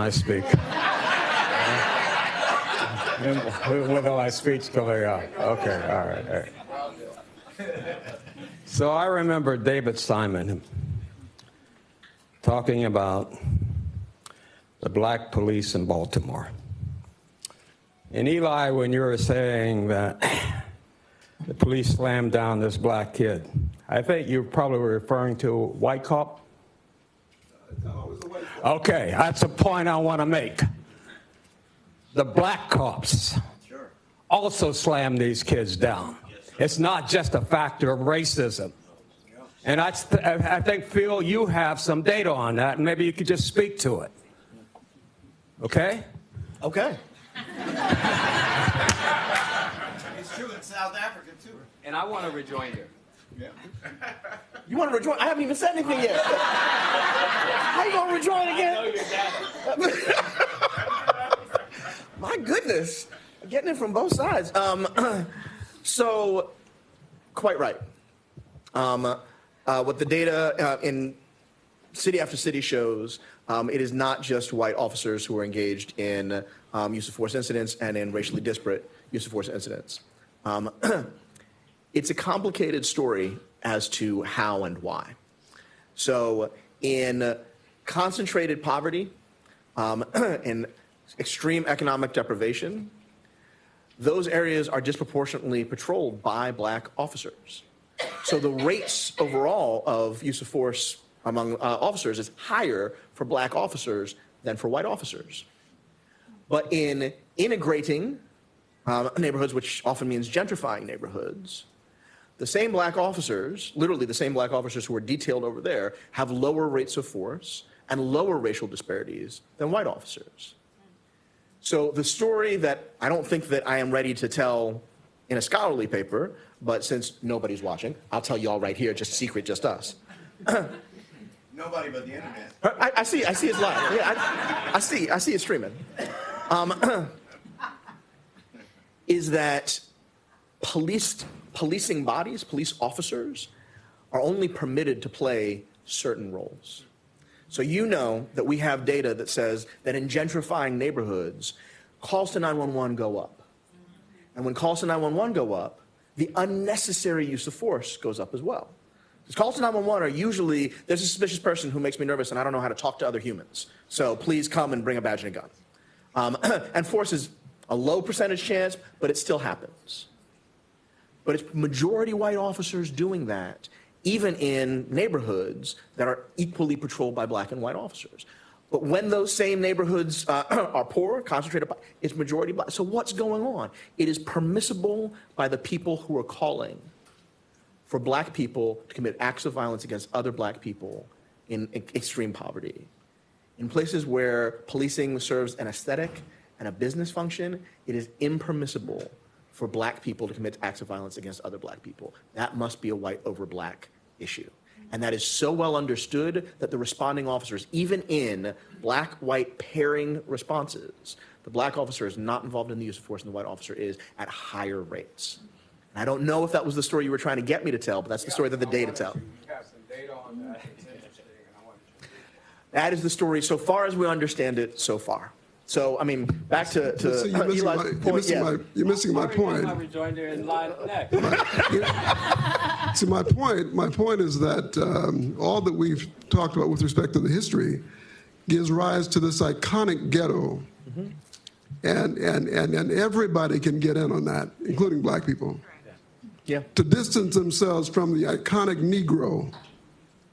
I speak. With my speech coming out. Okay, all right. So I remember David Simon talking about the black police in Baltimore. And Eli, when you were saying that the police slammed down this black kid, I think you probably were referring to a white cop? Okay, that's a point I want to make. The black cops also slam these kids down. It's not just a factor of racism. And I think, Phil, you have some data on that, and maybe you could just speak to it. Okay? Okay. It's true in South Africa, too. And I want a rejoinder. Yeah. You want to rejoin? I haven't even said anything yet. How you going to rejoin again? I know your data. My goodness. Getting it from both sides. So, quite right. What the data in city after city shows, it is not just white officers who are engaged in use of force incidents and in racially disparate use of force incidents. It's a complicated story as to how and why. So in concentrated poverty, in extreme economic deprivation, those areas are disproportionately patrolled by black officers. So the rates overall of use of force among officers is higher for black officers than for white officers. But in integrating neighborhoods, which often means gentrifying neighborhoods, the same black officers, literally the same black officers who are detailed over there, have lower rates of force and lower racial disparities than white officers. So the story that I don't think that I am ready to tell in a scholarly paper, but since nobody's watching, I'll tell you all right here, just secret, just us. Nobody but the internet. I see it's live. Yeah, I see it streaming. Is that policing bodies, police officers, are only permitted to play certain roles. So you know that we have data that says that in gentrifying neighborhoods, calls to 911 go up. And when calls to 911 go up, the unnecessary use of force goes up as well. Because calls to 911 are usually, there's a suspicious person who makes me nervous and I don't know how to talk to other humans. So please come and bring a badge and a gun. And force is a low percentage chance, but it still happens. But it's majority white officers doing that, even in neighborhoods that are equally patrolled by black and white officers. But when those same neighborhoods are poor, concentrated, it's majority black. So what's going on? It is permissible by the people who are calling for black people to commit acts of violence against other black people in extreme poverty. In places where policing serves an aesthetic and a business function, it is impermissible for black people to commit acts of violence against other black people. That must be a white over black issue. And that is so well understood that the responding officers, even in black-white pairing responses, the black officer is not involved in the use of force and the white officer is at higher rates. And I don't know if that was the story you were trying to get me to tell, but that's the story that the data tell. You have some data on that. It's interesting. That is the story so far as we understand it so far. So, I mean, back to Eli's point. You're missing my point. My rejoinder in line next. See, my point is that all that we've talked about with respect to the history gives rise to this iconic ghetto. Mm-hmm. And everybody can get in on that, including black people. Yeah. To distance themselves from the iconic Negro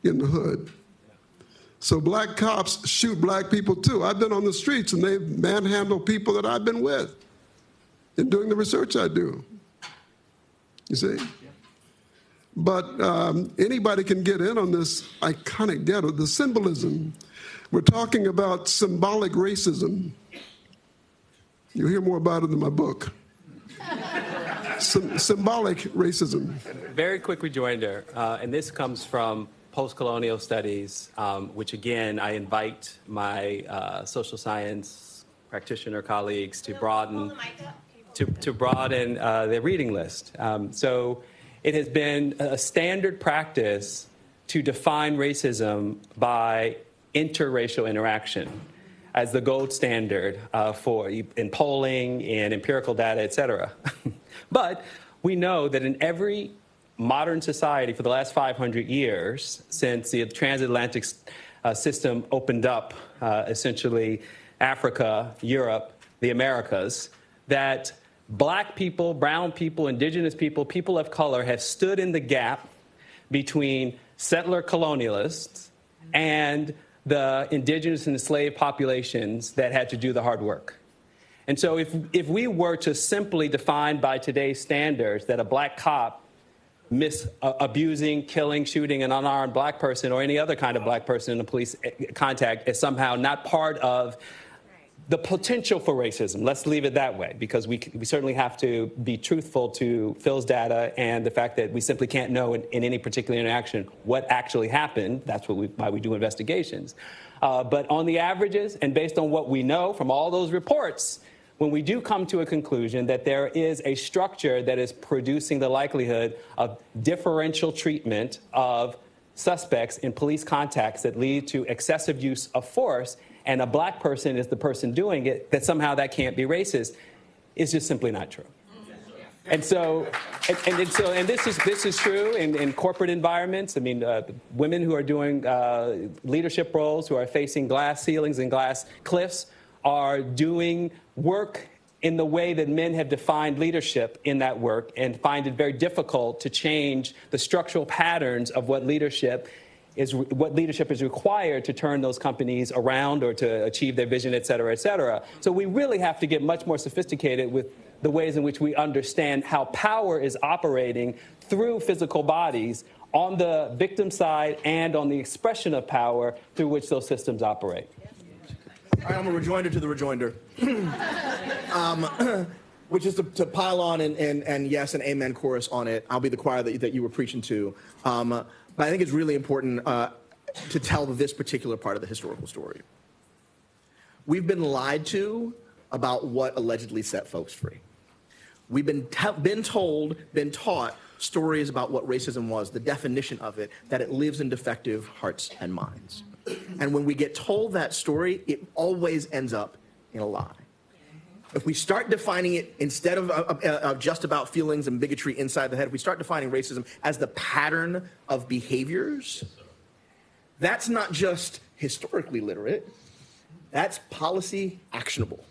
in the hood. So black cops shoot black people too. I've been on the streets and they've manhandled people that I've been with in doing the research I do. You see? But anybody can get in on this iconic ghetto, the symbolism. We're talking about symbolic racism. You'll hear more about it in my book. Symbolic racism. Very quick rejoinder, and this comes from post-colonial studies, which again, I invite my social science practitioner colleagues to broaden their reading list. So it has been a standard practice to define racism by interracial interaction. as the gold standard in polling, in empirical data, et cetera. But we know that in every modern society for the last 500 years, since the transatlantic system opened up essentially Africa, Europe, the Americas, that black people, brown people, indigenous people, people of color have stood in the gap between settler colonialists and the indigenous and enslaved populations that had to do the hard work. And so if we were to simply define by today's standards that a black cop abusing, killing, shooting an unarmed black person or any other kind of black person in a police contact is somehow not part of the potential for racism. Let's leave it that way, because we certainly have to be truthful to Phil's data and the fact that we simply can't know in any particular interaction what actually happened. That's why we do investigations. But on the averages and based on what we know from all those reports, when we do come to a conclusion that there is a structure that is producing the likelihood of differential treatment of suspects in police contacts that lead to excessive use of force, and a black person is the person doing it, that somehow that can't be racist, is just simply not true. And so, and this is true in corporate environments. I mean, women who are doing leadership roles, who are facing glass ceilings and glass cliffs, are doing work in the way that men have defined leadership in that work, and find it very difficult to change the structural patterns of what leadership is required to turn those companies around or to achieve their vision, et cetera, et cetera. So we really have to get much more sophisticated with the ways in which we understand how power is operating through physical bodies on the victim side and on the expression of power through which those systems operate. All right, I'm a rejoinder to the rejoinder. Which is to pile on and yes, an amen chorus on it. I'll be the choir that you were preaching to. But I think it's really important to tell this particular part of the historical story. We've been lied to about what allegedly set folks free. We've been taught stories about what racism was, the definition of it, that it lives in defective hearts and minds. And when we get told that story, it always ends up in a lie. If we start defining it, instead of just about feelings and bigotry inside the head, if we start defining racism as the pattern of behaviors, that's not just historically literate, that's policy actionable.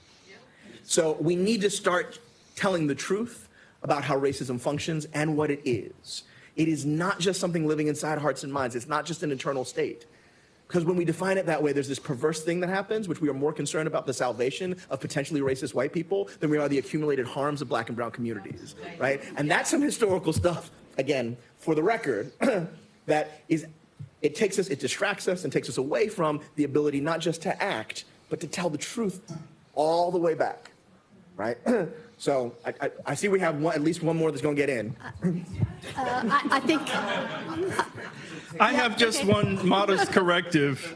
So we need to start telling the truth about how racism functions and what it is. It is not just something living inside hearts and minds. It's not just an internal state. Because when we define it that way, there's this perverse thing that happens, which we are more concerned about the salvation of potentially racist white people than we are the accumulated harms of black and brown communities, right? And that's some historical stuff, again, for the record, that is, it distracts us and takes us away from the ability not just to act, but to tell the truth all the way back, right? So I see we have at least one more that's going to get in. I think... I have just one modest corrective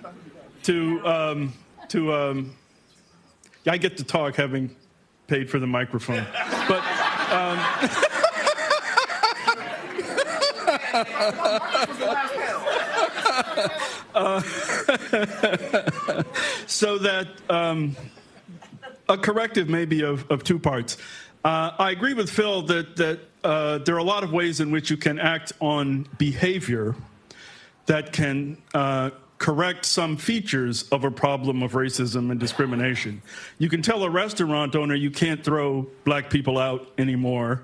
I get to talk having paid for the microphone. But so that a corrective maybe of two parts. I agree with Phil that there are a lot of ways in which you can act on behavior that can correct some features of a problem of racism and discrimination. You can tell a restaurant owner you can't throw black people out anymore.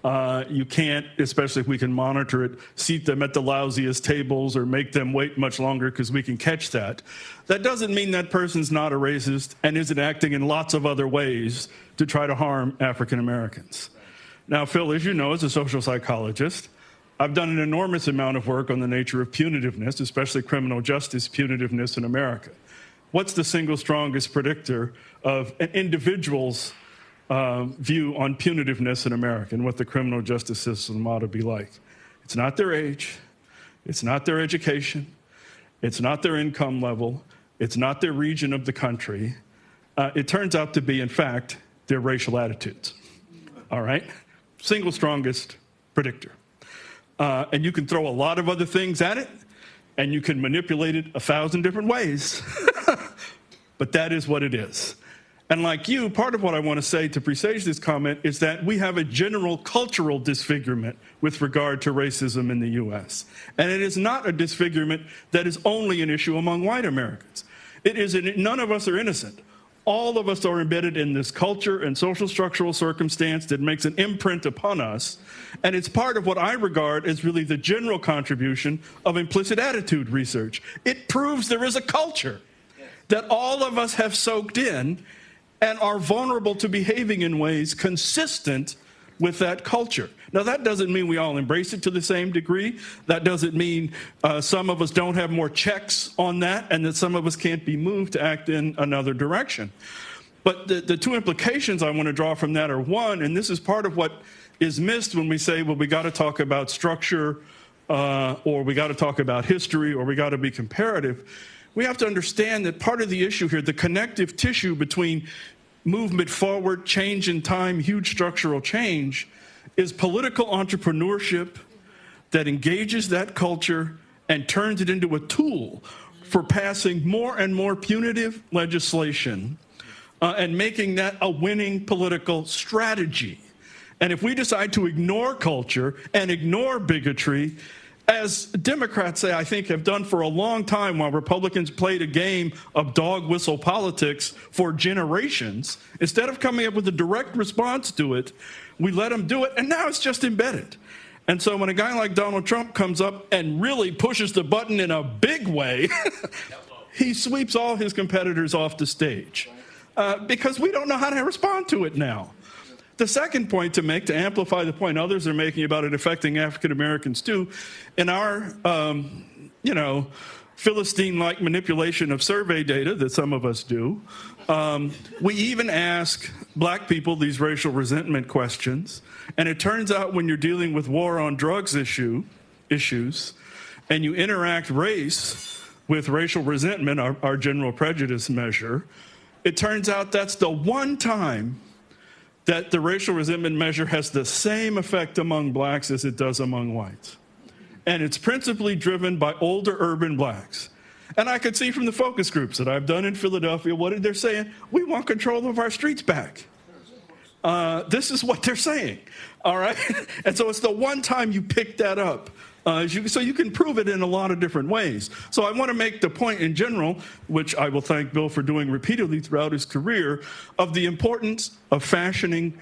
You can't, especially if we can monitor it, seat them at the lousiest tables or make them wait much longer because we can catch that. That doesn't mean that person's not a racist and isn't acting in lots of other ways to try to harm African Americans. Now, Phil, as you know, as a social psychologist, I've done an enormous amount of work on the nature of punitiveness, especially criminal justice punitiveness in America. What's the single strongest predictor of an individual's view on punitiveness in America and what the criminal justice system ought to be like? It's not their age. It's not their education. It's not their income level. It's not their region of the country. It turns out to be, in fact, their racial attitudes. All right? Single strongest predictor. And you can throw a lot of other things at it, and you can manipulate it 1,000 different ways. but that is what it is. And like you, part of what I want to say to presage this comment is that we have a general cultural disfigurement with regard to racism in the U.S. And it is not a disfigurement that is only an issue among white Americans. It is, none of us are innocent. All of us are embedded in this culture and social structural circumstance that makes an imprint upon us. And it's part of what I regard as really the general contribution of implicit attitude research. It proves there is a culture that all of us have soaked in and are vulnerable to behaving in ways consistent with that culture. Now, that doesn't mean we all embrace it to the same degree. That doesn't mean some of us don't have more checks on that and that some of us can't be moved to act in another direction. But the two implications I want to draw from that are, one, and this is part of what is missed when we say, well, we got to talk about structure or we got to talk about history or we got to be comparative. We have to understand that part of the issue here, the connective tissue between movement forward, change in time, huge structural change, is political entrepreneurship that engages that culture and turns it into a tool for passing more and more punitive legislation and making that a winning political strategy. And if we decide to ignore culture and ignore bigotry, as Democrats say, I think, have done for a long time while Republicans played a game of dog whistle politics for generations, instead of coming up with a direct response to it, we let them do it, and now it's just embedded. And so when a guy like Donald Trump comes up and really pushes the button in a big way, he sweeps all his competitors off the stage because we don't know how to respond to it now. The second point to make, to amplify the point others are making about it affecting African Americans too, in our, Philistine-like manipulation of survey data that some of us do, we even ask black people these racial resentment questions. And it turns out when you're dealing with war on drugs issues, and you interact race with racial resentment, our general prejudice measure, it turns out that's the one time that the racial resentment measure has the same effect among blacks as it does among whites. And it's principally driven by older urban blacks. And I could see from the focus groups that I've done in Philadelphia, what they're saying, we want control of our streets back. This is what they're saying, all right? And so it's the one time you pick that up. So you can prove it in a lot of different ways. So I want to make the point in general, which I will thank Bill for doing repeatedly throughout his career, of the importance of fashioning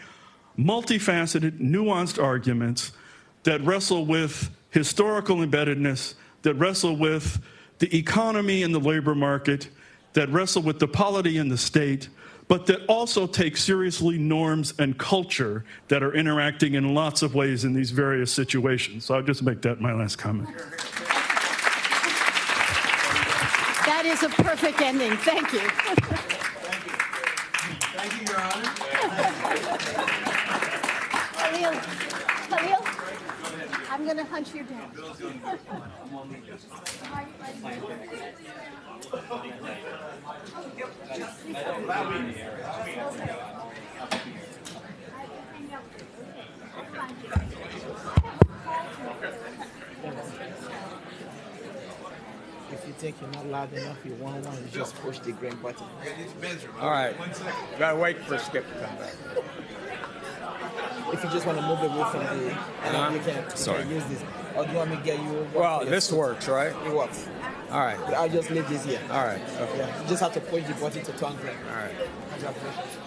multifaceted, nuanced arguments that wrestle with historical embeddedness, that wrestle with the economy and the labor market, that wrestle with the polity and the state, but that also take seriously norms and culture that are interacting in lots of ways in these various situations. So I'll just make that my last comment. That is a perfect ending. Thank you. Thank you, Your Honor. Khalil, I'm going to hunt you down. If you think you're not loud enough, you want one, you just push the green button. All right. You gotta wait for Skip to come back. If you just want to move away from the, you can use this. Or do you want me to get you? Well, this works, right? It works. All right. I'll just leave this here. All right. Okay. Yeah, you just have to push the button to turn green. All right. Congratulations.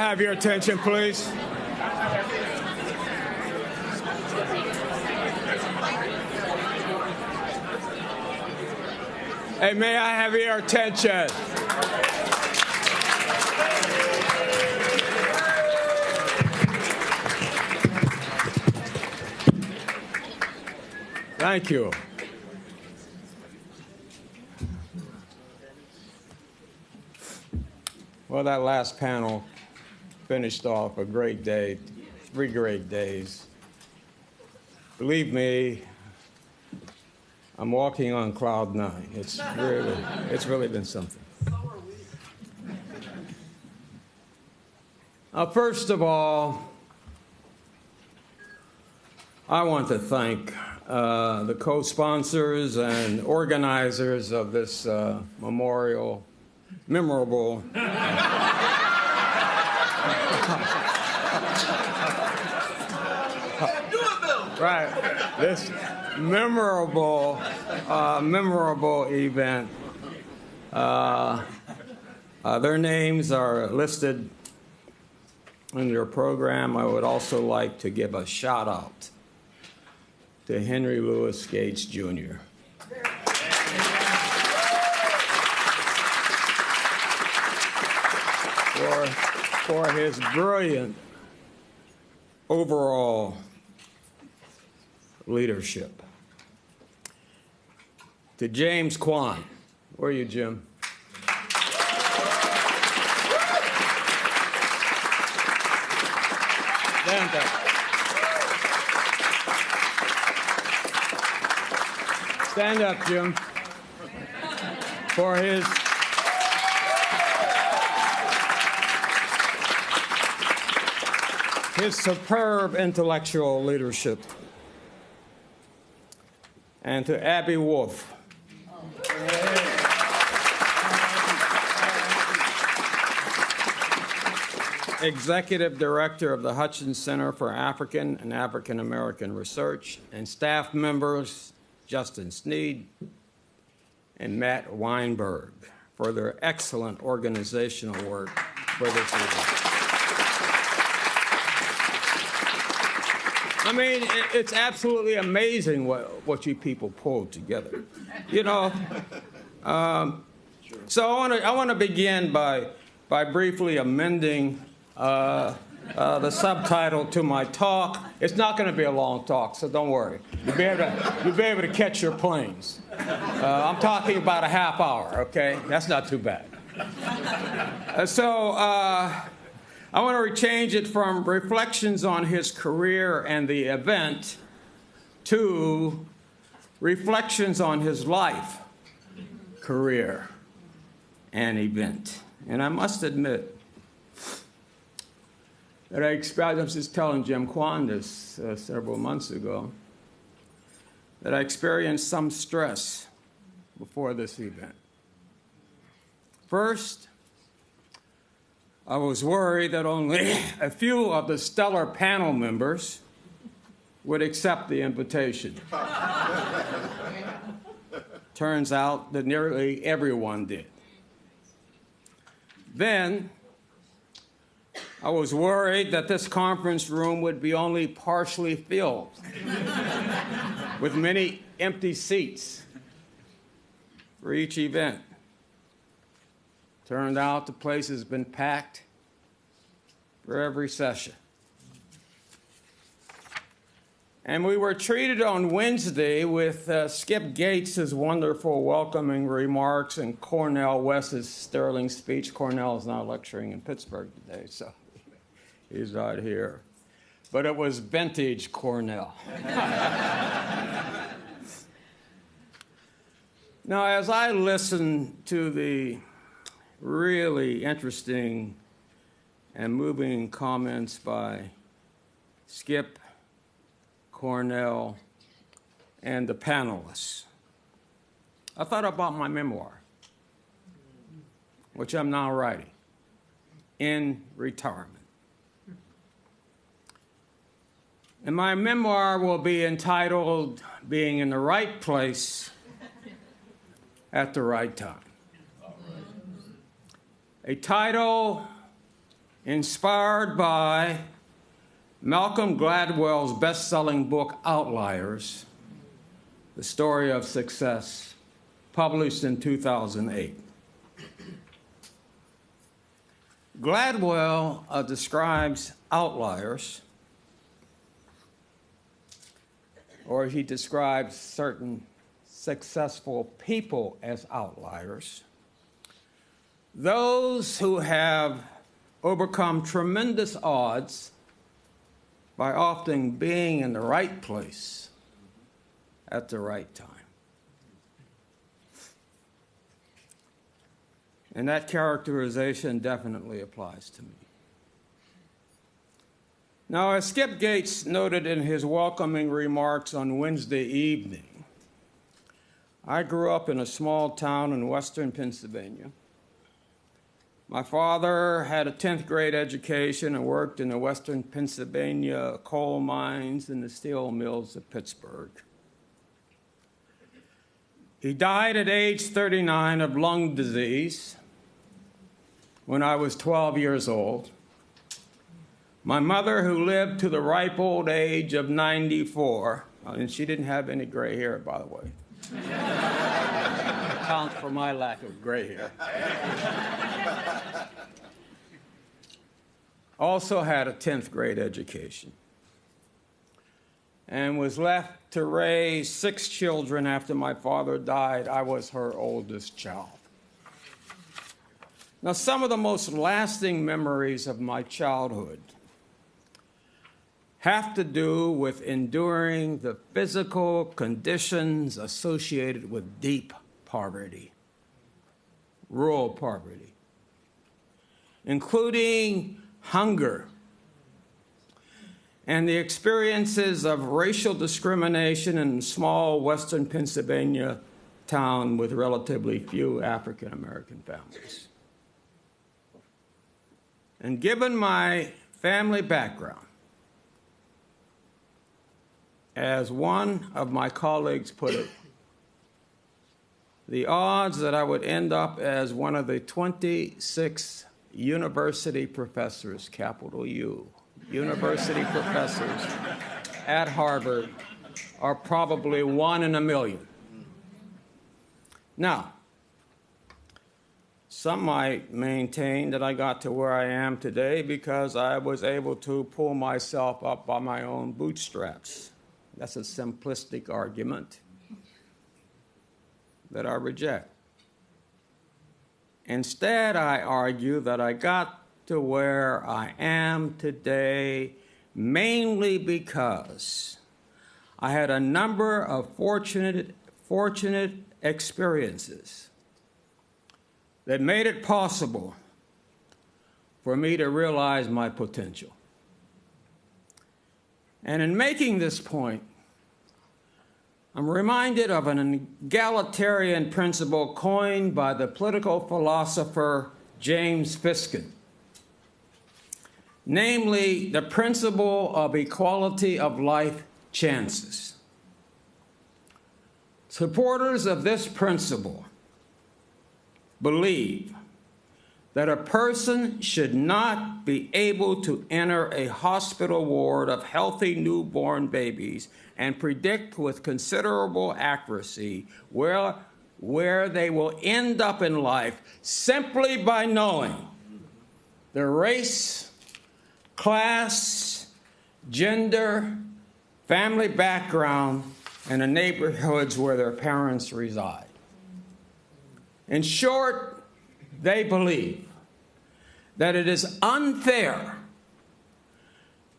have your attention, please? Hey, may I have your attention? Thank you. Well, that last panel finished off a great day, 3 great days. Believe me, I'm walking on cloud 9. It's really been something. First of all, I want to thank the co-sponsors and organizers of this memorable. Right, this memorable event. Their names are listed in your program. I would also like to give a shout out to Henry Louis Gates Jr. for his brilliant overall leadership. To James Kwan. Where are you, Jim? Stand up. Stand up, Jim. For his superb intellectual leadership. And to Abby Wolf. Executive Director of the Hutchins Center for African and African American Research, and staff members Justin Sneed and Matt Weinberg for their excellent organizational work for this event. I mean, it's absolutely amazing what you people pulled together. You know, so I want to begin by briefly amending the subtitle to my talk. It's not going to be a long talk, so don't worry. You'll be able to catch your planes. I'm talking about a half hour, okay? That's not too bad. I want to change it from reflections on his career and the event to reflections on his life, career, and event. And I must admit that I was just telling Jim Kwan this several months ago, that I experienced some stress before this event. First, I was worried that only a few of the stellar panel members would accept the invitation. Turns out that nearly everyone did. Then, I was worried that this conference room would be only partially filled with many empty seats for each event. Turned out the place has been packed for every session. And we were treated on Wednesday with Skip Gates' wonderful welcoming remarks and Cornel West's sterling speech. Cornel is now lecturing in Pittsburgh today, so he's not here. But it was vintage Cornel. Now, as I listened to the really interesting and moving comments by Skip, Cornel, and the panelists, I thought about my memoir, which I'm now writing, in retirement. And my memoir will be entitled Being in the Right Place at the Right Time. A title inspired by Malcolm Gladwell's best-selling book, Outliers, The Story of Success, published in 2008. Gladwell describes outliers, or he describes certain successful people as outliers, those who have overcome tremendous odds by often being in the right place at the right time. And that characterization definitely applies to me. Now, as Skip Gates noted in his welcoming remarks on Wednesday evening, I grew up in a small town in western Pennsylvania. My father had a 10th grade education and worked in the western Pennsylvania coal mines and the steel mills of Pittsburgh. He died at age 39 of lung disease when I was 12 years old. My mother, who lived to the ripe old age of 94, and she didn't have any gray hair, by the way. Counts for my lack of gray hair. Also had a 10th grade education and was left to raise 6 children after my father died. I was her oldest child. Now, some of the most lasting memories of my childhood have to do with enduring the physical conditions associated with deep poverty, rural poverty, including hunger and the experiences of racial discrimination in a small western Pennsylvania town with relatively few African American families. And given my family background, as one of my colleagues put it, the odds that I would end up as one of the 26 university professors, capital U, university professors at Harvard are probably 1 in a million. Now, some might maintain that I got to where I am today because I was able to pull myself up by my own bootstraps. That's a simplistic argument that I reject. Instead, I argue that I got to where I am today mainly because I had a number of fortunate experiences that made it possible for me to realize my potential. And in making this point, I'm reminded of an egalitarian principle coined by the political philosopher James Fiskin, namely the principle of equality of life chances. Supporters of this principle believe that a person should not be able to enter a hospital ward of healthy newborn babies and predict with considerable accuracy where they will end up in life simply by knowing their race, class, gender, family background, and the neighborhoods where their parents reside. In short, they believe that it is unfair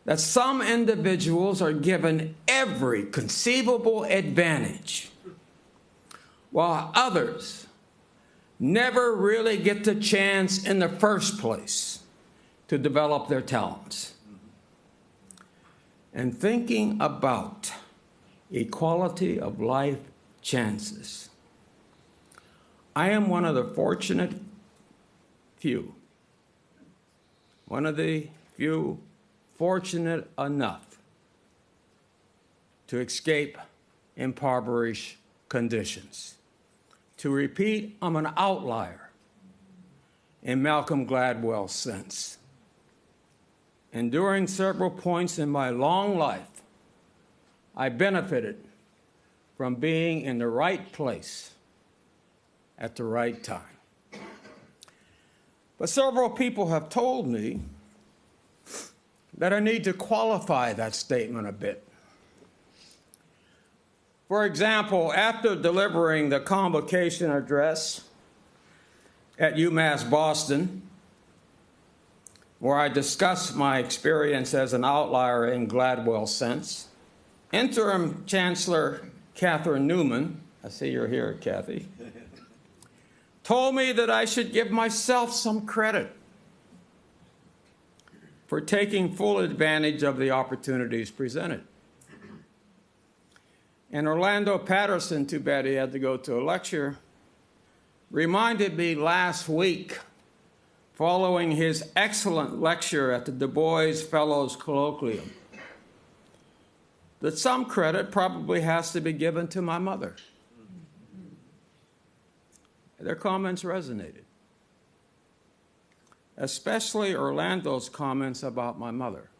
that some individuals are given every conceivable advantage, while others never really get the chance in the first place to develop their talents. And thinking about equality of life chances, I am one of the fortunate few, one of the few fortunate enough to escape impoverished conditions. To repeat, I'm an outlier in Malcolm Gladwell's sense. And during several points in my long life, I benefited from being in the right place at the right time. But several people have told me that I need to qualify that statement a bit. For example, after delivering the convocation address at UMass Boston, where I discussed my experience as an outlier in Gladwell's sense, Interim Chancellor Catherine Newman, I see you're here, Kathy, told me that I should give myself some credit for taking full advantage of the opportunities presented. And Orlando Patterson, too bad he had to go to a lecture, reminded me last week, following his excellent lecture at the Du Bois Fellows Colloquium, that some credit probably has to be given to my mother. Their comments resonated, especially Orlando's comments about my mother.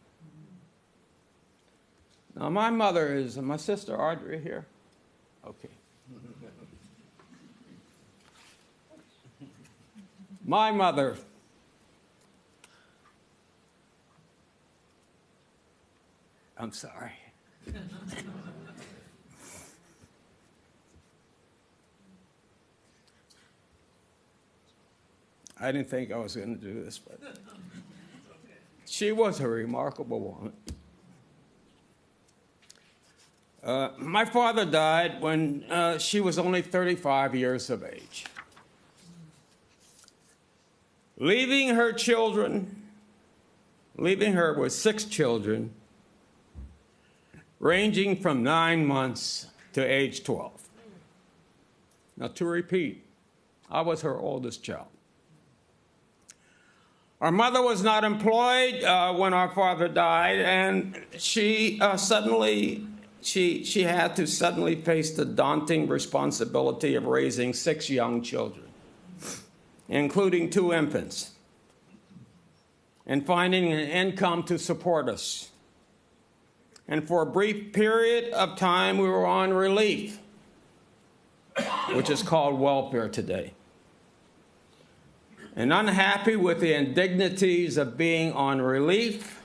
Now, my mother is my sister Audrey here? Okay. My mother I'm sorry. I didn't think I was going to do this, but she was a remarkable woman. My father died when she was only 35 years of age, leaving her with 6 children, ranging from 9 months to age 12. Now, to repeat, I was her oldest child. Our mother was not employed when our father died, and she had to suddenly face the daunting responsibility of raising 6 young children, including 2 infants, and finding an income to support us. And for a brief period of time, we were on relief, which is called welfare today. And unhappy with the indignities of being on relief,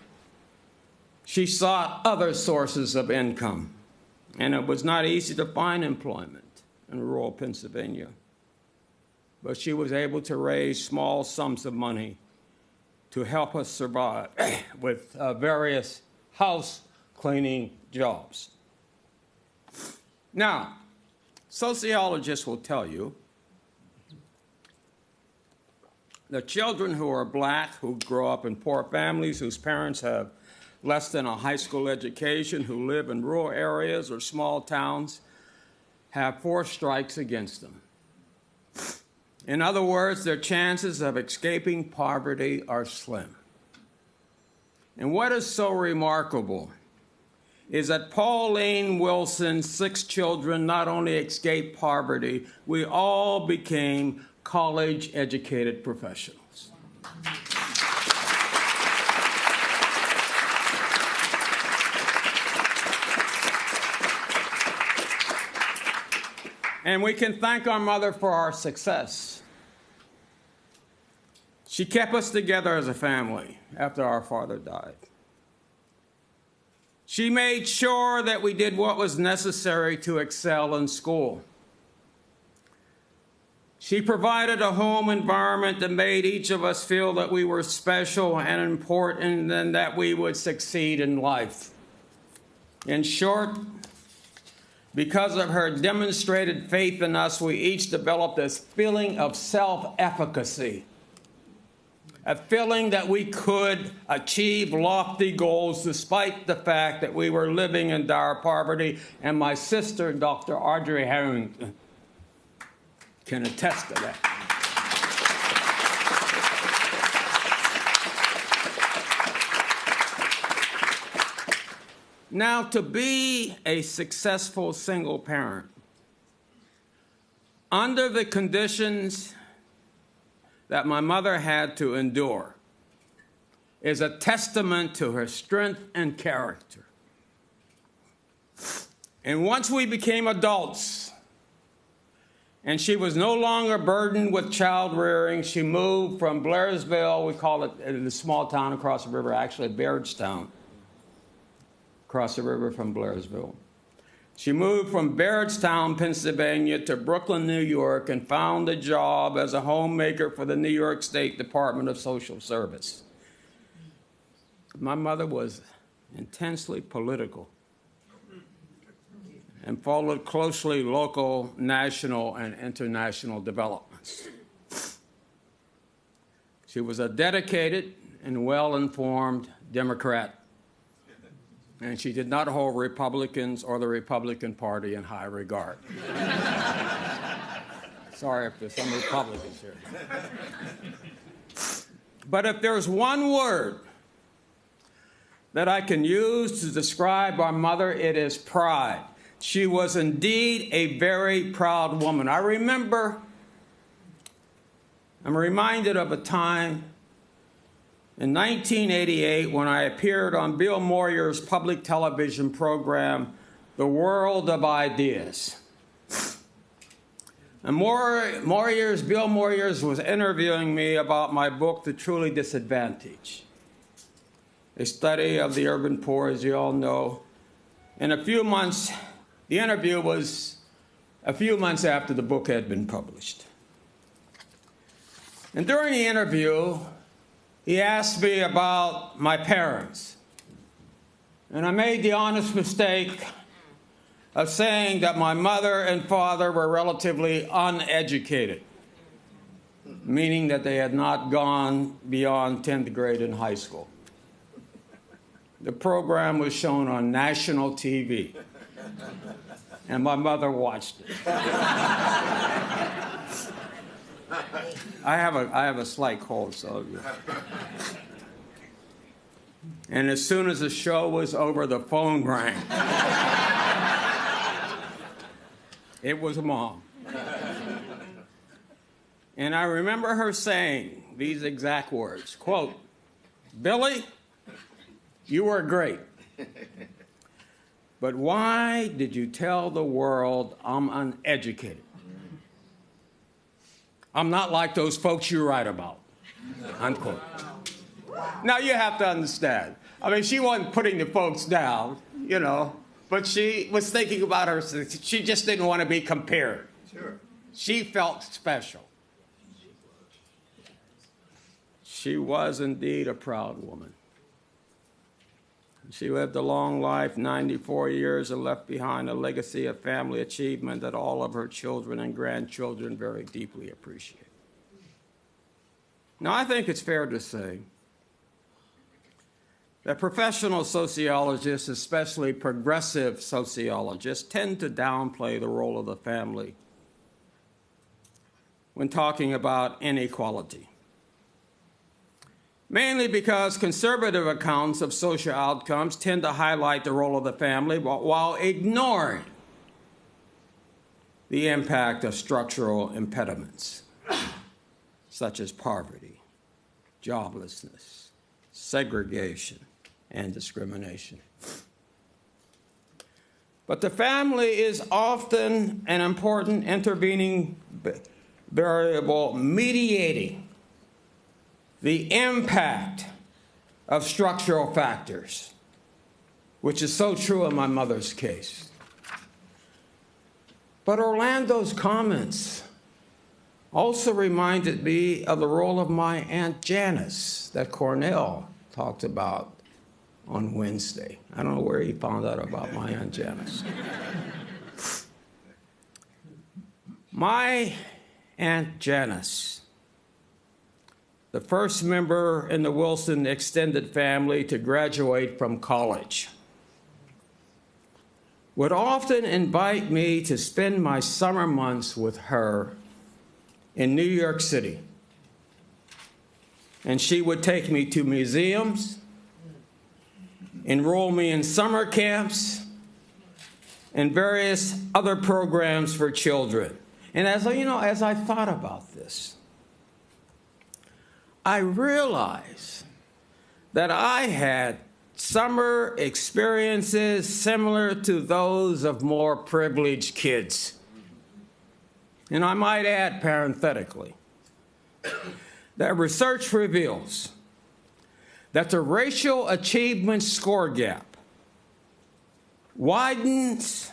she sought other sources of income. And it was not easy to find employment in rural Pennsylvania. But she was able to raise small sums of money to help us survive with various house cleaning jobs. Now, sociologists will tell you the children who are black, who grow up in poor families, whose parents have less than a high school education, who live in rural areas or small towns, have 4 strikes against them. In other words, their chances of escaping poverty are slim. And what is so remarkable is that Pauline Wilson's 6 children not only escaped poverty, we all became college-educated professionals. And we can thank our mother for our success. She kept us together as a family after our father died. She made sure that we did what was necessary to excel in school. She provided a home environment that made each of us feel that we were special and important and that we would succeed in life. In short, because of her demonstrated faith in us, we each developed this feeling of self-efficacy, a feeling that we could achieve lofty goals despite the fact that we were living in dire poverty. And my sister, Dr. Audrey Harrington, can attest to that. Now, to be a successful single parent, under the conditions that my mother had to endure, is a testament to her strength and character. And once we became adults, and she was no longer burdened with child rearing, she moved from Blairsville, we call it the small town across the river, actually Bairdstown, across the river from Blairsville. She moved from Bairdstown, Pennsylvania to Brooklyn, New York, and found a job as a homemaker for the New York State Department of Social Service. My mother was intensely political and followed closely local, national, and international developments. She was a dedicated and well-informed Democrat, and she did not hold Republicans or the Republican Party in high regard. Sorry if there's some Republicans here. But if there's one word that I can use to describe our mother, it is pride. She was indeed a very proud woman. I'm reminded of a time in 1988 when I appeared on Bill Moyer's public television program, The World of Ideas. And Bill Moyers was interviewing me about my book, The Truly Disadvantaged, a study of the urban poor, as you all know. In a few months, the interview was a few months after the book had been published. And during the interview, he asked me about my parents. And I made the honest mistake of saying that my mother and father were relatively uneducated, meaning that they had not gone beyond 10th grade in high school. The program was shown on national TV, and my mother watched it. I have a slight cold, so. And as soon as the show was over, the phone rang. It was Mom. And I remember her saying these exact words, quote, "Billy, you were great. But why did you tell the world I'm uneducated? I'm not like those folks you write about," unquote. Now, you have to understand. I mean, she wasn't putting the folks down, you know, but she was thinking about her. She just didn't want to be compared. Sure. She felt special. She was indeed a proud woman. She lived a long life, 94 years, and left behind a legacy of family achievement that all of her children and grandchildren very deeply appreciate. Now, I think it's fair to say that professional sociologists, especially progressive sociologists, tend to downplay the role of the family when talking about inequality. Mainly because conservative accounts of social outcomes tend to highlight the role of the family while ignoring the impact of structural impediments, such as poverty, joblessness, segregation, and discrimination. But the family is often an important intervening variable mediating the impact of structural factors, which is so true in my mother's case. But Orlando's comments also reminded me of the role of my Aunt Janice that Cornell talked about on Wednesday. I don't know where he found out about my Aunt Janice. My Aunt Janice, the first member in the Wilson extended family to graduate from college, would often invite me to spend my summer months with her in New York City. And she would take me to museums, enroll me in summer camps, and various other programs for children. And as I thought about this, I realized that I had summer experiences similar to those of more privileged kids. And I might add parenthetically that research reveals that the racial achievement score gap widens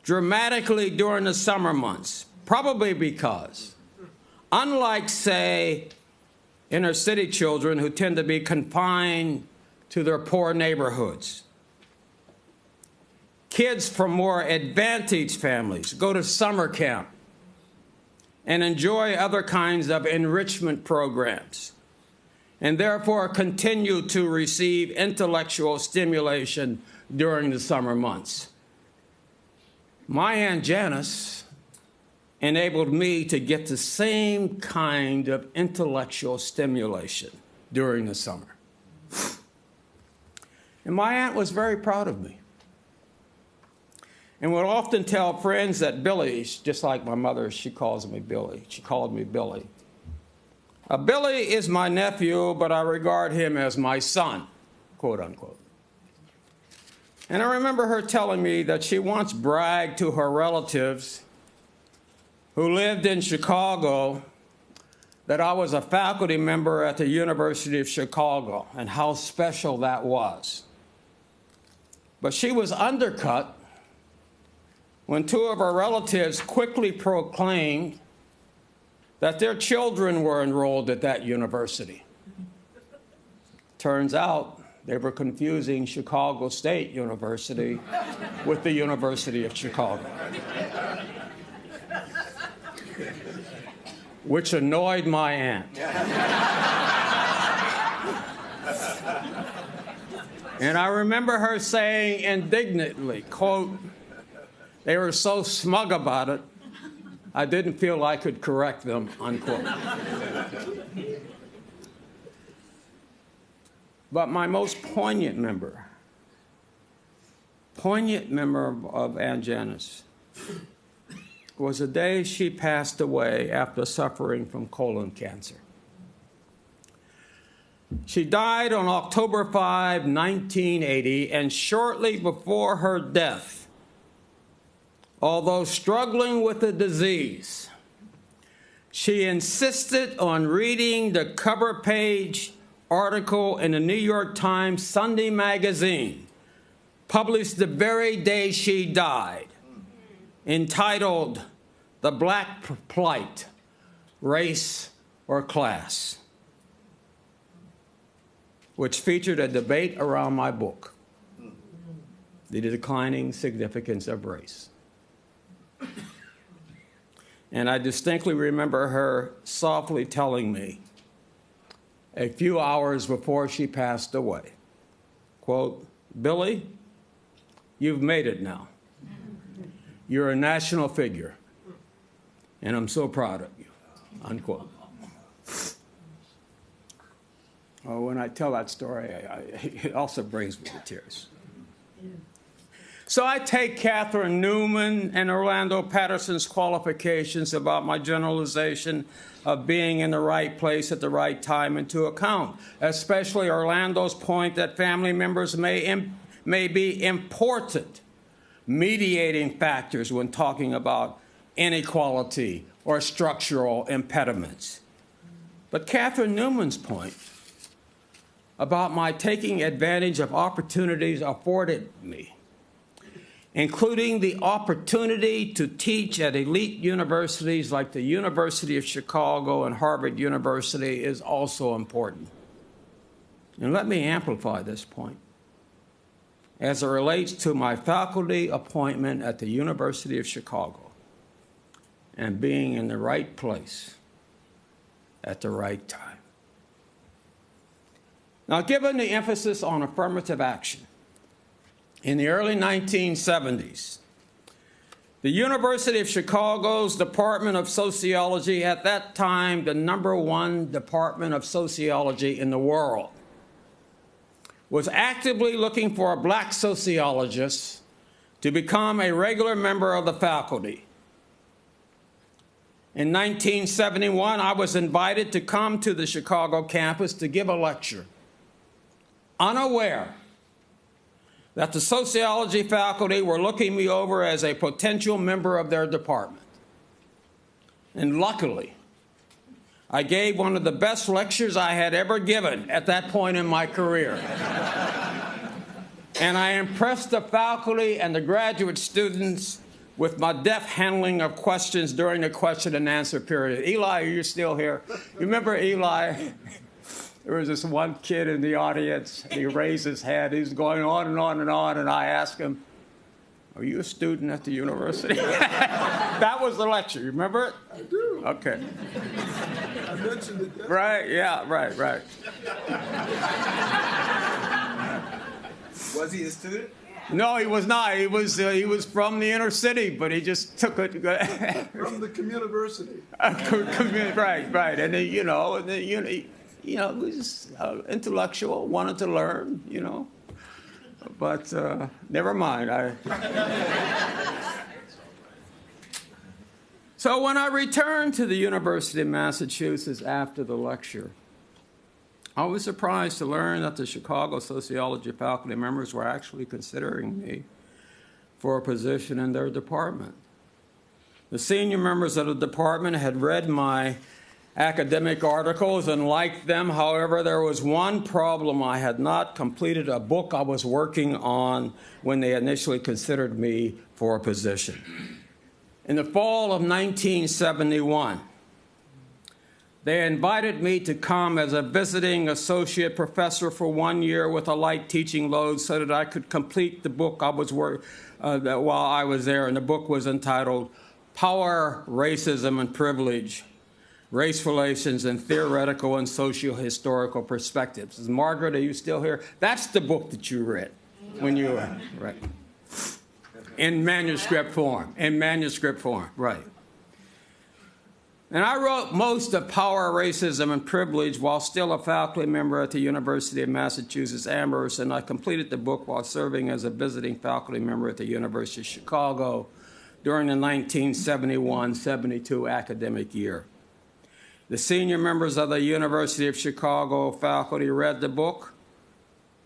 dramatically during the summer months, probably because, unlike, say, inner city children who tend to be confined to their poor neighborhoods, kids from more advantaged families go to summer camp and enjoy other kinds of enrichment programs, and therefore continue to receive intellectual stimulation during the summer months. My Aunt Janice enabled me to get the same kind of intellectual stimulation during the summer. And my aunt was very proud of me and would often tell friends that Billy, just like my mother, she calls me Billy. She called me Billy. Billy is my nephew, but I regard him as my son, quote unquote. And I remember her telling me that she once bragged to her relatives who lived in Chicago that I was a faculty member at the University of Chicago and how special that was. But she was undercut when two of her relatives quickly proclaimed that their children were enrolled at that university. Turns out they were confusing Chicago State University with the University of Chicago, which annoyed my aunt. And I remember her saying indignantly, quote, "They were so smug about it, I didn't feel I could correct them," unquote. But my most poignant memory of Aunt Janice was the day she passed away after suffering from colon cancer. She died on October 5, 1980, and shortly before her death, although struggling with the disease, she insisted on reading the cover page article in the New York Times Sunday magazine, published the very day she died, entitled "The Black Plight, Race or Class," which featured a debate around my book, The Declining Significance of Race. And I distinctly remember her softly telling me a few hours before she passed away, quote, "Billy, you've made it now. You're a national figure, and I'm so proud of you," unquote. Oh, when I tell that story, it also brings me to tears. So I take Catherine Newman and Orlando Patterson's qualifications about my generalization of being in the right place at the right time into account, especially Orlando's point that family members may be important mediating factors when talking about inequality or structural impediments. But Catherine Newman's point about my taking advantage of opportunities afforded me, including the opportunity to teach at elite universities like the University of Chicago and Harvard University, is also important. And let me amplify this point as it relates to my faculty appointment at the University of Chicago and being in the right place at the right time. Now, given the emphasis on affirmative action, in the early 1970s, the University of Chicago's Department of Sociology, at that time the #1 department of sociology in the world, was actively looking for a black sociologist to become a regular member of the faculty. In 1971, I was invited to come to the Chicago campus to give a lecture unaware that the sociology faculty were looking me over as a potential member of their department. And luckily, I gave one of the best lectures I had ever given at that point in my career. And I impressed the faculty and the graduate students with my deft handling of questions during the question and answer period. Eli, are you still here? You remember Eli? There was this one kid in the audience, and he raised his head. He was going on and on and on, and I asked him, "Are you a student at the university?" That was the lecture. You remember it? I do. Okay. I mentioned it yesterday. Right, yeah, right. Was he a student? No, he was not. He was from the inner city, but he just took it. From the communiversity. Right. And then, he was intellectual, wanted to learn, But never mind. So when I returned to the University of Massachusetts after the lecture, I was surprised to learn that the Chicago sociology faculty members were actually considering me for a position in their department. The senior members of the department had read my academic articles and liked them. However, there was one problem. I had not completed a book I was working on when they initially considered me for a position. In the fall of 1971, they invited me to come as a visiting associate professor for 1 year with a light teaching load so that I could complete the book I was while I was there. And the book was entitled Power, Racism, and Privilege, Race Relations and Theoretical and Socio-Historical Perspectives. Margaret, are you still here? That's the book that you read when you were, right. In manuscript form, right. And I wrote most of Power, Racism, and Privilege while still a faculty member at the University of Massachusetts Amherst, and I completed the book while serving as a visiting faculty member at the University of Chicago during the 1971-72 academic year. The senior members of the University of Chicago faculty read the book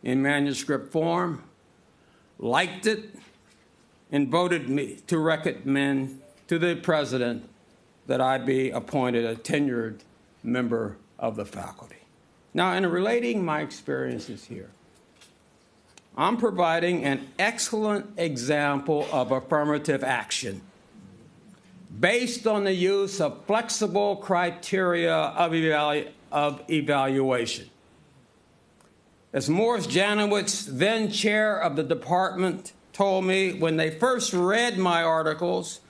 in manuscript form, liked it, and voted me to recommend to the president that I be appointed a tenured member of the faculty. Now, in relating my experiences here, I'm providing an excellent example of affirmative action based on the use of flexible criteria of evaluation. As Morris Janowitz, then chair of the department, told me when they first read my articles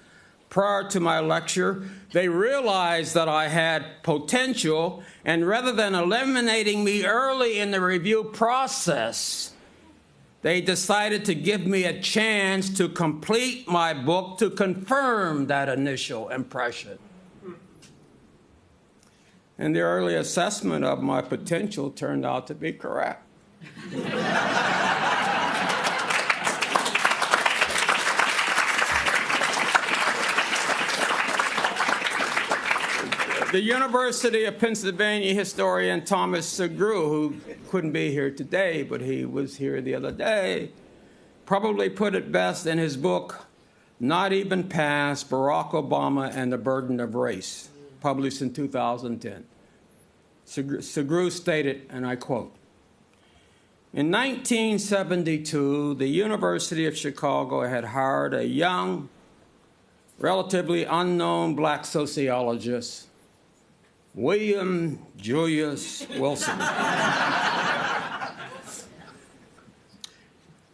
prior to my lecture, they realized that I had potential, and rather than eliminating me early in the review process, they decided to give me a chance to complete my book to confirm that initial impression. And the early assessment of my potential turned out to be correct. The University of Pennsylvania historian Thomas Segru, who couldn't be here today, but he was here the other day, probably put it best in his book, Not Even Past, Barack Obama and the Burden of Race, published in 2010. Segru stated, and I quote, "In 1972, the University of Chicago had hired a young, relatively unknown black sociologist, William Julius Wilson.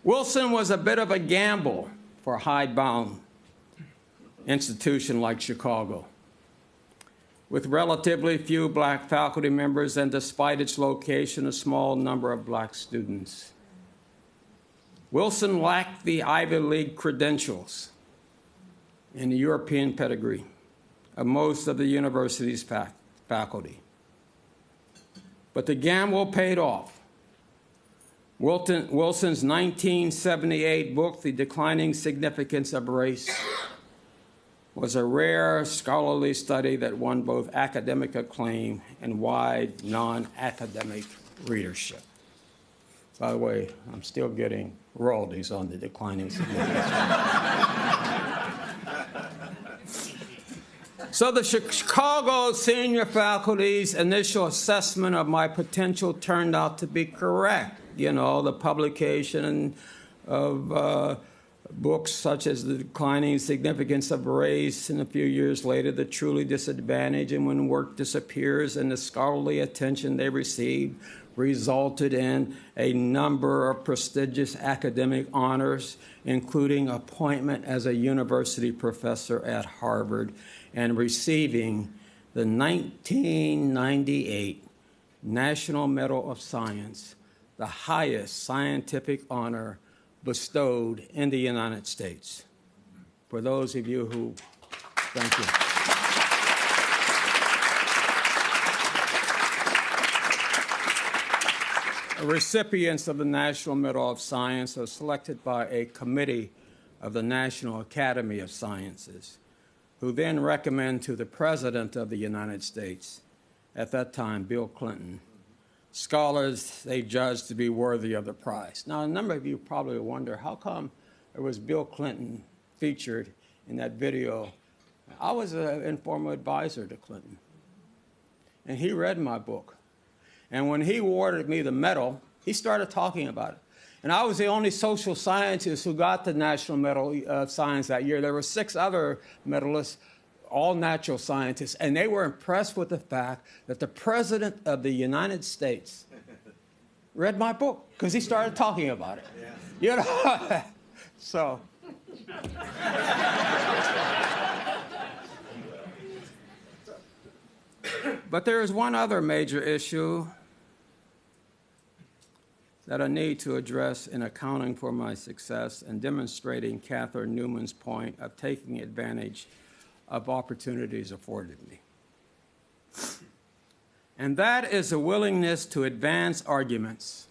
Wilson was a bit of a gamble for a hidebound institution like Chicago. With relatively few black faculty members and despite its location, a small number of black students. Wilson lacked the Ivy League credentials and the European pedigree of most of the university's faculty. But the gamble paid off. Wilson's 1978 book, The Declining Significance of Race, was a rare scholarly study that won both academic acclaim and wide non-academic readership. By the way, I'm still getting royalties on the declining significance. So the Chicago senior faculty's initial assessment of my potential turned out to be correct. You know, the publication of books such as The Declining Significance of Race, and a few years later, The Truly Disadvantaged, and When Work Disappears, and the scholarly attention they received resulted in a number of prestigious academic honors, including appointment as a university professor at Harvard and receiving the 1998 National Medal of Science, the highest scientific honor bestowed in the United States. For those of you who, thank you. Recipients of the National Medal of Science are selected by a committee of the National Academy of Sciences, who then recommend to the President of the United States, at that time, Bill Clinton, scholars they judge to be worthy of the prize. Now, a number of you probably wonder, how come there was Bill Clinton featured in that video? I was an informal advisor to Clinton, and he read my book. And when he awarded me the medal, he started talking about it. And I was the only social scientist who got the National Medal of Science that year. There were 6 other medalists, all natural scientists, and they were impressed with the fact that the President of the United States read my book because he started talking about it. Yeah. You know, so. But there is one other major issue that I need to address in accounting for my success and demonstrating Catherine Newman's point of taking advantage of opportunities afforded me. And that is a willingness to advance arguments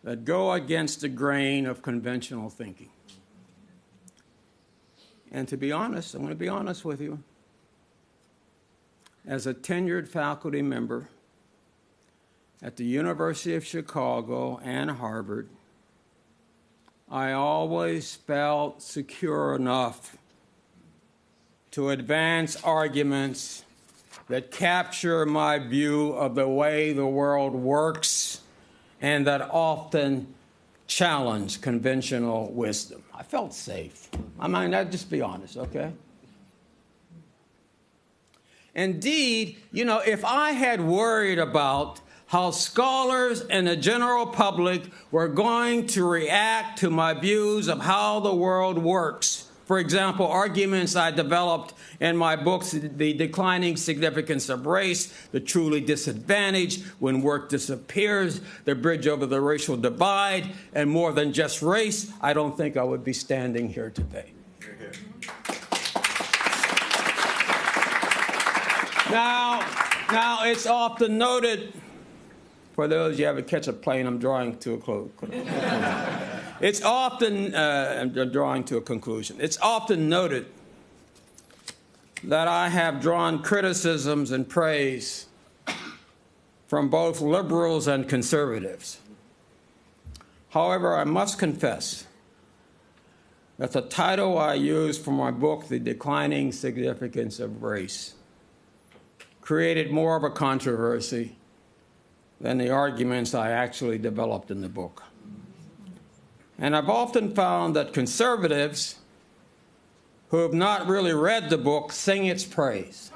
that go against the grain of conventional thinking. And to be honest, I'm going to be honest with you. As a tenured faculty member at the University of Chicago and Harvard, I always felt secure enough to advance arguments that capture my view of the way the world works and that often challenge conventional wisdom. I felt safe. I mean, I'll just be honest, okay? Indeed, you know, if I had worried about how scholars and the general public were going to react to my views of how the world works, for example, arguments I developed in my books, The Declining Significance of Race, The Truly Disadvantaged, When Work Disappears, The Bridge Over the Racial Divide, and More Than Just Race, I don't think I would be standing here today. Now, it's often noted, for those you haven't catch a plane, I'm drawing to a close. It's often, I'm drawing to a conclusion. It's often noted that I have drawn criticisms and praise from both liberals and conservatives. However, I must confess that the title I used for my book, The Declining Significance of Race, created more of a controversy than the arguments I actually developed in the book. And I've often found that conservatives who have not really read the book sing its praise.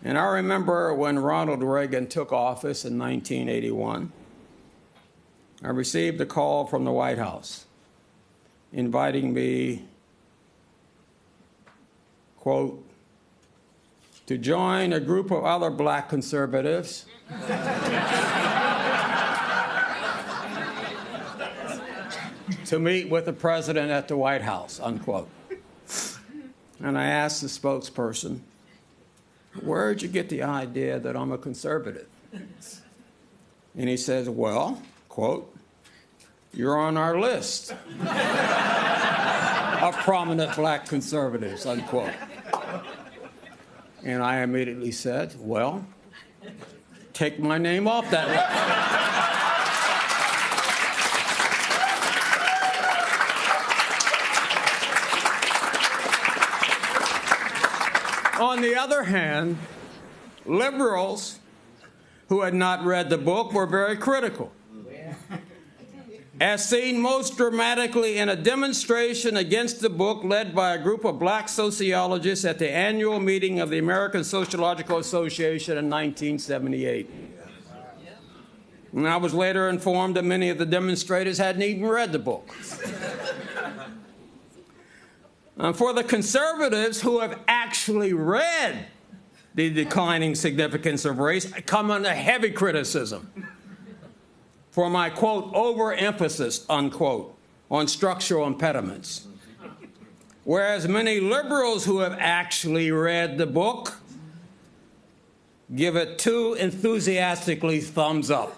And I remember when Ronald Reagan took office in 1981, I received a call from the White House inviting me, quote, to join a group of other black conservatives to meet with the president at the White House, unquote. And I asked the spokesperson, where'd you get the idea that I'm a conservative? And he says, well, quote, you're on our list of prominent black conservatives, unquote. And I immediately said, well, take my name off that list. On the other hand, liberals who had not read the book were very critical, as seen most dramatically in a demonstration against the book led by a group of black sociologists at the annual meeting of the American Sociological Association in 1978. And I was later informed that many of the demonstrators hadn't even read the book. For the conservatives who have actually read The Declining Significance of Race, I come under heavy criticism for my, quote, overemphasis, unquote, on structural impediments. Whereas many liberals who have actually read the book give it too enthusiastically thumbs up.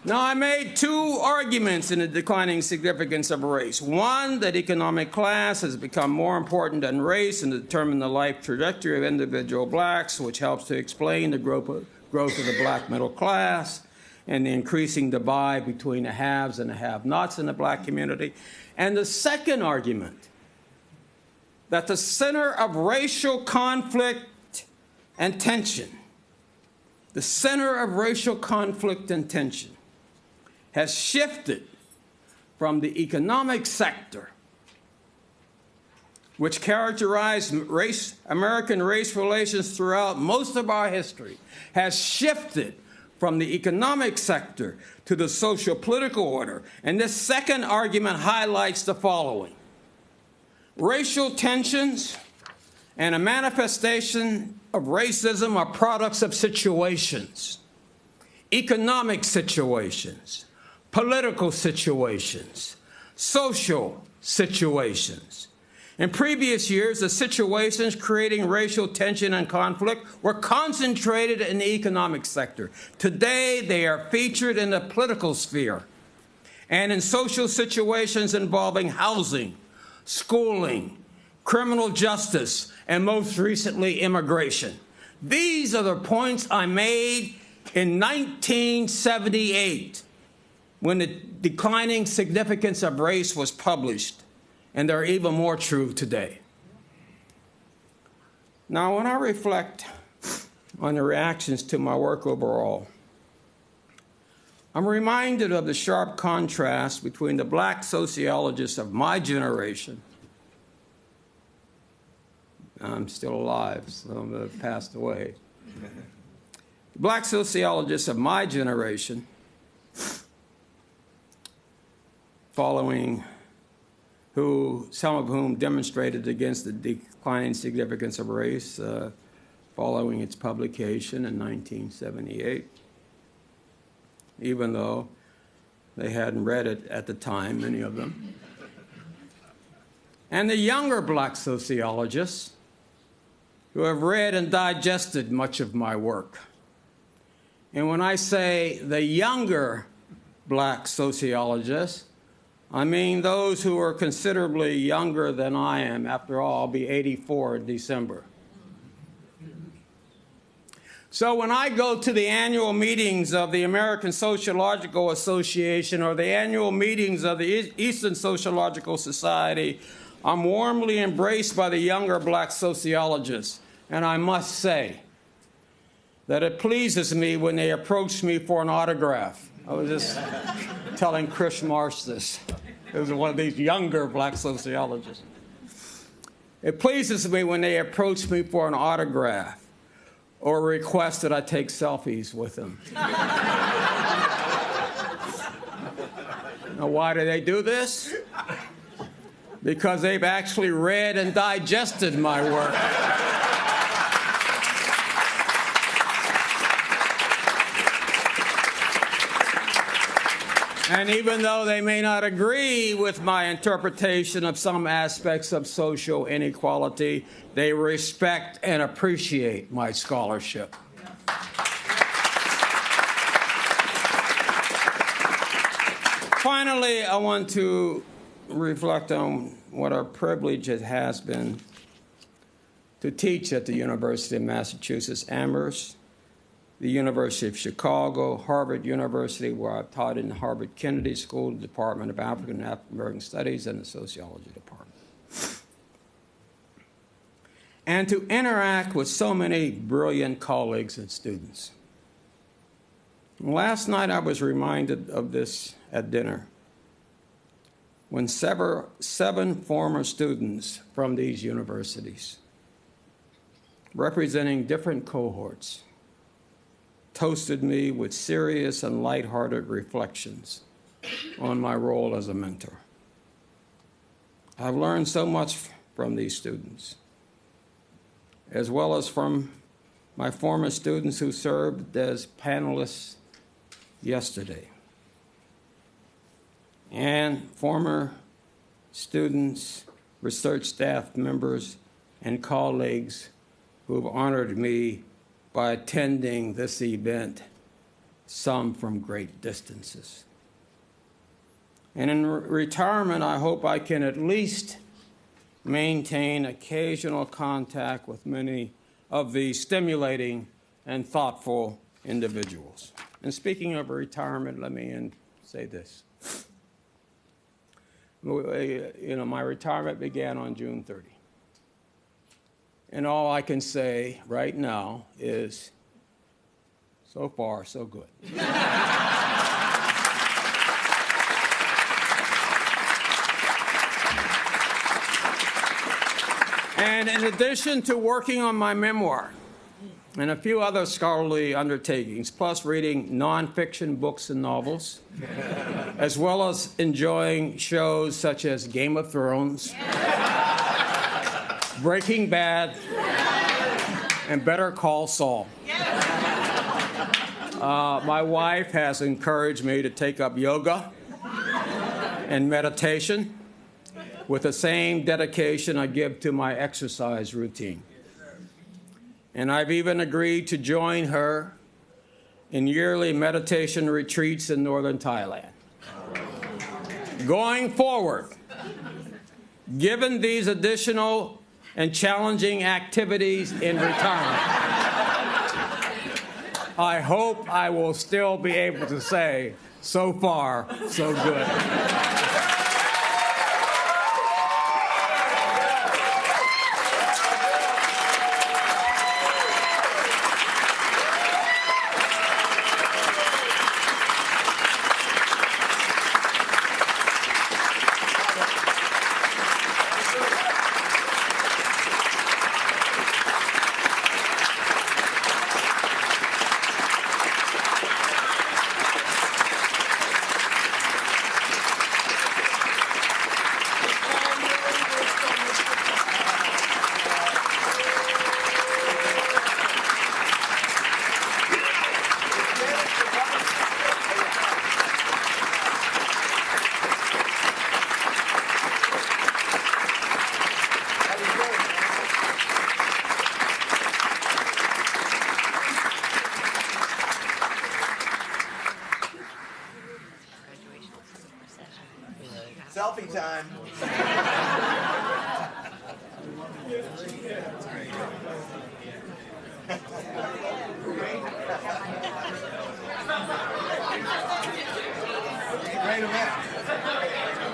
Now, I made two arguments in The Declining Significance of Race. One, that economic class has become more important than race and determine the life trajectory of individual blacks, which helps to explain the growth of the black middle class and the increasing divide between the haves and the have-nots in the black community. And the second argument, that the center of racial conflict and tension, the center of racial conflict and tension, has shifted from the economic sector, which characterized American race relations throughout most of our history, has shifted from the economic sector to the social-political order. And this second argument highlights the following. Racial tensions and a manifestation of racism are products of situations, economic situations, political situations, social situations. In previous years, the situations creating racial tension and conflict were concentrated in the economic sector. Today, they are featured in the political sphere and in social situations involving housing, schooling, criminal justice, and most recently, immigration. These are the points I made in 1978 when The Declining Significance of Race was published, and they're even more true today. Now, when I reflect on the reactions to my work overall, I'm reminded of the sharp contrast between the black sociologists of my generation. I'm still alive, some have passed away. The black sociologists of my generation, some of whom demonstrated against the declining significance of race following its publication in 1978, even though they hadn't read it at the time, many of them. And the younger black sociologists who have read and digested much of my work. And when I say the younger black sociologists, I mean those who are considerably younger than I am. After all, I'll be 84 in December. So when I go to the annual meetings of the American Sociological Association or the annual meetings of the Eastern Sociological Society, I'm warmly embraced by the younger black sociologists. And I must say that it pleases me when they approach me for an autograph. I was just telling Chris Marsh this. It was one of these younger black sociologists. It pleases me when they approach me for an autograph or request that I take selfies with them. Now, why do they do this? Because they've actually read and digested my work. And even though they may not agree with my interpretation of some aspects of social inequality, they respect and appreciate my scholarship. Finally, I want to reflect on what a privilege it has been to teach at the University of Massachusetts Amherst, the University of Chicago, Harvard University, where I've taught in the Harvard Kennedy School, the Department of African and African American Studies, and the Sociology Department. And to interact with so many brilliant colleagues and students. Last night I was reminded of this at dinner when seven former students from these universities, representing different cohorts, toasted me with serious and lighthearted reflections on my role as a mentor. I've learned so much from these students, as well as from my former students who served as panelists yesterday, and former students, research staff members, and colleagues who have honored me by attending this event, some from great distances. And in retirement, I hope I can at least maintain occasional contact with many of these stimulating and thoughtful individuals. And speaking of retirement, let me say this. My retirement began on June 30. And all I can say right now is, so far, so good. And in addition to working on my memoir and a few other scholarly undertakings, plus reading nonfiction books and novels, as well as enjoying shows such as Game of Thrones, Breaking Bad, and Better Call Saul. My wife has encouraged me to take up yoga and meditation with the same dedication I give to my exercise routine. And I've even agreed to join her in yearly meditation retreats in northern Thailand. Going forward, given these additional and challenging activities in retirement, I hope I will still be able to say, so far, so good. Selfie time. Wait a minute.